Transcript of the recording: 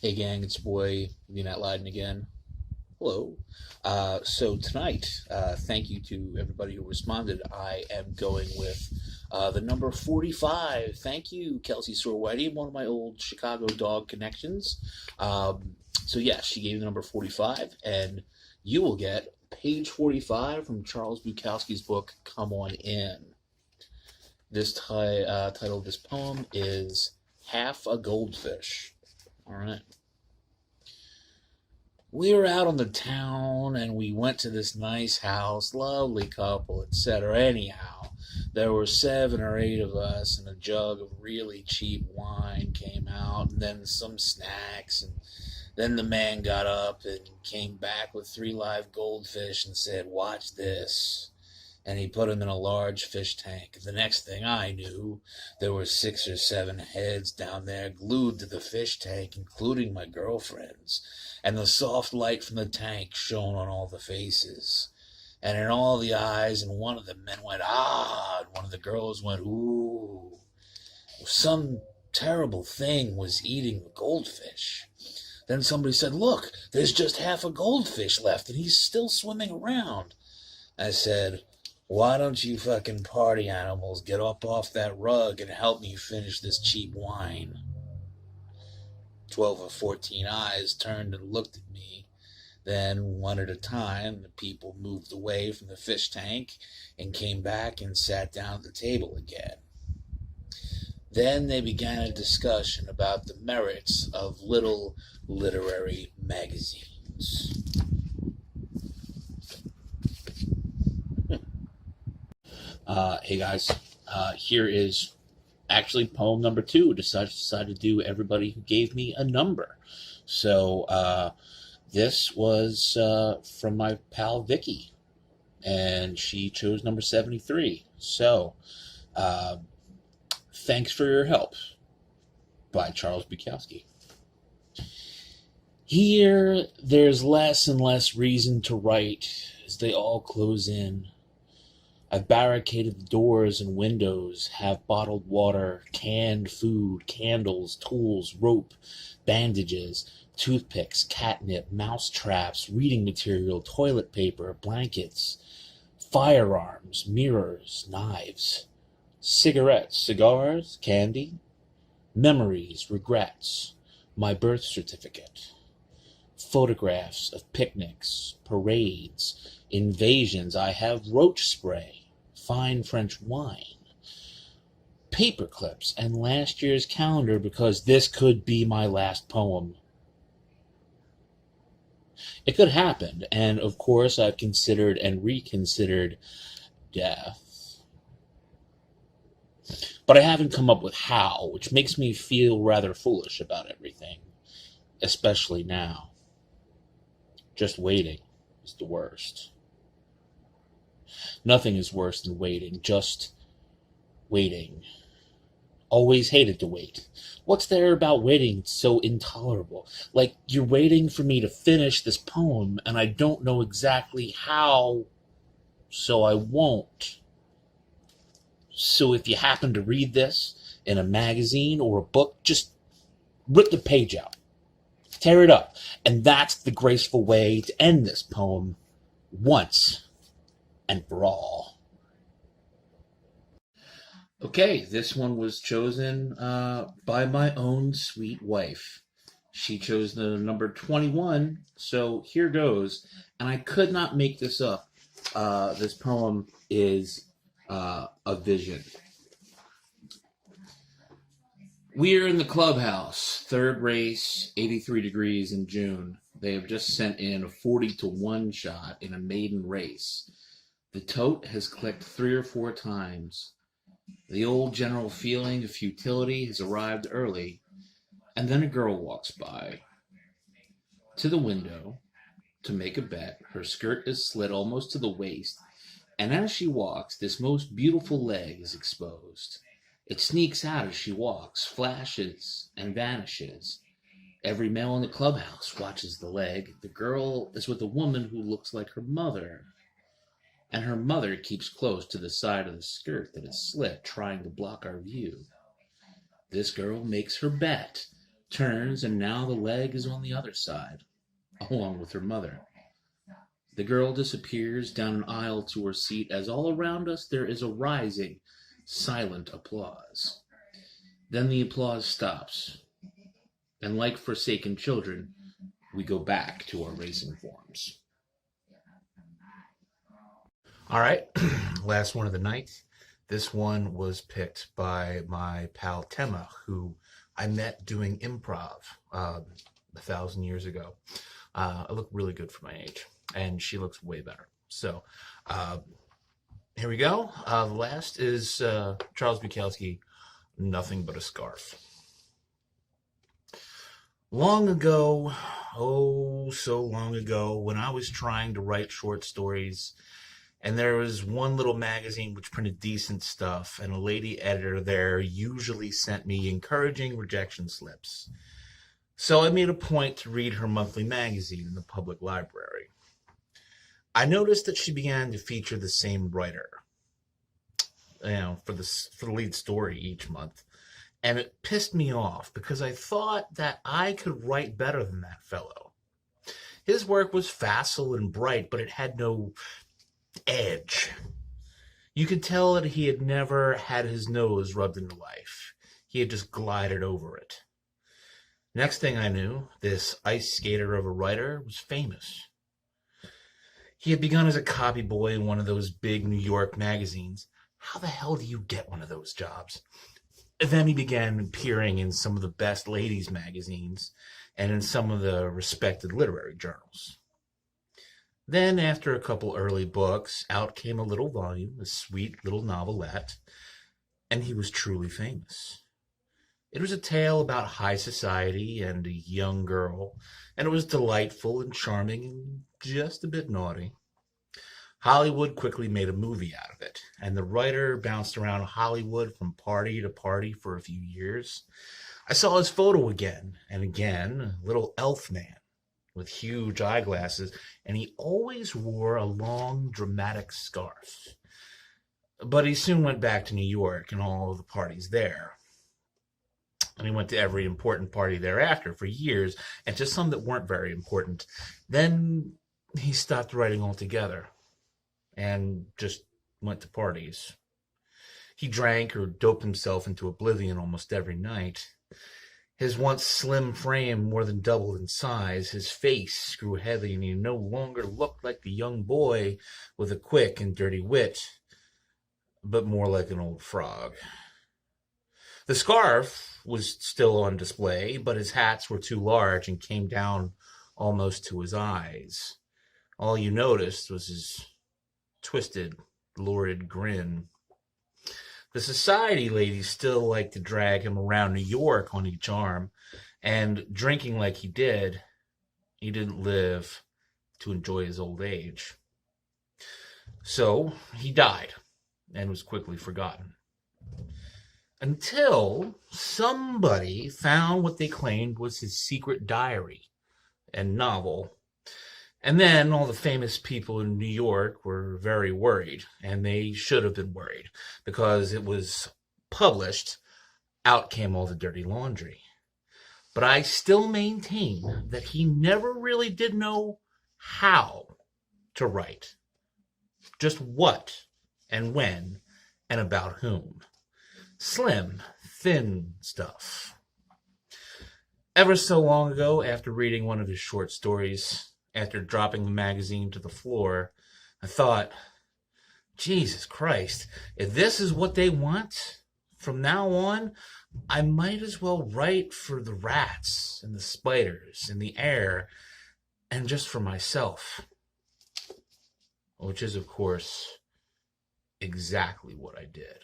Hey gang, it's your boy Unat Leiden again. Hello. So tonight, thank you to everybody who responded. I am going with the number 45. Thank you, Kelsey Sorwhitey, one of my old Chicago dog connections. So yeah, she gave the number 45, and you will get page 45 from Charles Bukowski's book, Come On In. This title of this poem is Half a Goldfish. All right. We were out on the town and we went to this nice house, lovely couple, etc. Anyhow, there were 7 or 8 of us, and a jug of really cheap wine came out, and then some snacks, and then the man got up and came back with 3 live goldfish and said, "Watch this." And he put them in a large fish tank. The next thing I knew, there were 6 or 7 heads down there glued to the fish tank, including my girlfriend's, and the soft light from the tank shone on all the faces, and in all the eyes, and one of the men went, "Ah," and one of the girls went, "Ooh." Some terrible thing was eating the goldfish. Then somebody said, "Look, there's just half a goldfish left, and he's still swimming around." I said, "Why don't you fucking party animals get up off that rug and help me finish this cheap wine?" 12 or 14 eyes turned and looked at me. Then, one at a time, the people moved away from the fish tank and came back and sat down at the table again. Then they began a discussion about the merits of little literary magazines. Hey guys, here is actually poem number 2. Decided to do everybody who gave me a number. So this was from my pal Vicky, and she chose number 73. So thanks for your help, by Charles Bukowski. Here, there's less and less reason to write as they all close in. I've barricaded the doors and windows, have bottled water, canned food, candles, tools, rope, bandages, toothpicks, catnip, mouse traps, reading material, toilet paper, blankets, firearms, mirrors, knives, cigarettes, cigars, candy, memories, regrets, my birth certificate, photographs of picnics, parades, invasions. I have roach spray, fine French wine, paper clips, and last year's calendar, because this could be my last poem. It could happen, and of course I've considered and reconsidered death. But I haven't come up with how, which makes me feel rather foolish about everything, especially now. Just waiting is the worst. Nothing is worse than waiting, just waiting. Always hated to wait. What's there about waiting so intolerable? Like, you're waiting for me to finish this poem, and I don't know exactly how, so I won't. So if you happen to read this in a magazine or a book, just rip the page out. Tear it up. And that's the graceful way to end this poem once and for all. Okay, this one was chosen by my own sweet wife. She chose the number 21, so here goes. And I could not make this up. This poem is a vision. We're in the clubhouse, third race, 83 degrees in June. They have just sent in a 40-1 shot in a maiden race. The tote has clicked 3 or 4 times. The old general feeling of futility has arrived early, and then a girl walks by. To the window, to make a bet, her skirt is slit almost to the waist, and as she walks, this most beautiful leg is exposed. It sneaks out as she walks, flashes, and vanishes. Every male in the clubhouse watches the leg. The girl is with a woman who looks like her mother, and her mother keeps close to the side of the skirt that is slit, trying to block our view. This girl makes her bet turns, and now the leg is on the other side, along with her mother. The girl disappears down an aisle to her seat as all around us there is a rising, silent applause. Then the applause stops, and like forsaken children, we go back to our racing forms. All right, last one of the night. This one was picked by my pal Tema, who I met doing improv 1,000 years ago. I look really good for my age, and she looks way better. So here we go. The last is Charles Bukowski, Nothing But a Scarf. Long ago, oh, so long ago, when I was trying to write short stories, and there was one little magazine which printed decent stuff, and a lady editor there usually sent me encouraging rejection slips. So I made a point to read her monthly magazine in the public library. I noticed that she began to feature the same writer, for the lead story each month. And it pissed me off because I thought that I could write better than that fellow. His work was facile and bright, but it had no edge. You could tell that he had never had his nose rubbed into life. He had just glided over it. Next thing I knew, this ice skater of a writer was famous. He had begun as a copy boy in one of those big New York magazines. How the hell do you get one of those jobs? Then he began appearing in some of the best ladies' magazines and in some of the respected literary journals. Then, after a couple early books, out came a little volume, a sweet little novelette, and he was truly famous. It was a tale about high society and a young girl, and it was delightful and charming and just a bit naughty. Hollywood quickly made a movie out of it, and the writer bounced around Hollywood from party to party for a few years. I saw his photo again and again, a little elf man with huge eyeglasses, and he always wore a long, dramatic scarf. But he soon went back to New York and all of the parties there. And he went to every important party thereafter for years, and to some that weren't very important. Then he stopped writing altogether and just went to parties. He drank or doped himself into oblivion almost every night. His once slim frame more than doubled in size. His face grew heavy, and he no longer looked like the young boy with a quick and dirty wit, but more like an old frog. The scarf was still on display, but his hats were too large and came down almost to his eyes. All you noticed was his twisted, lurid grin. The society ladies still liked to drag him around New York on each arm, and drinking like he didn't live to enjoy his old age. So he died and was quickly forgotten. Until somebody found what they claimed was his secret diary and novel. And then all the famous people in New York were very worried, and they should have been worried, because it was published, out came all the dirty laundry. But I still maintain that he never really did know how to write. Just what and when and about whom. Slim, thin stuff. Ever so long ago, after reading one of his short stories, after dropping the magazine to the floor, I thought, Jesus Christ, if this is what they want from now on, I might as well write for the rats and the spiders in the air and just for myself. Which is, of course, exactly what I did.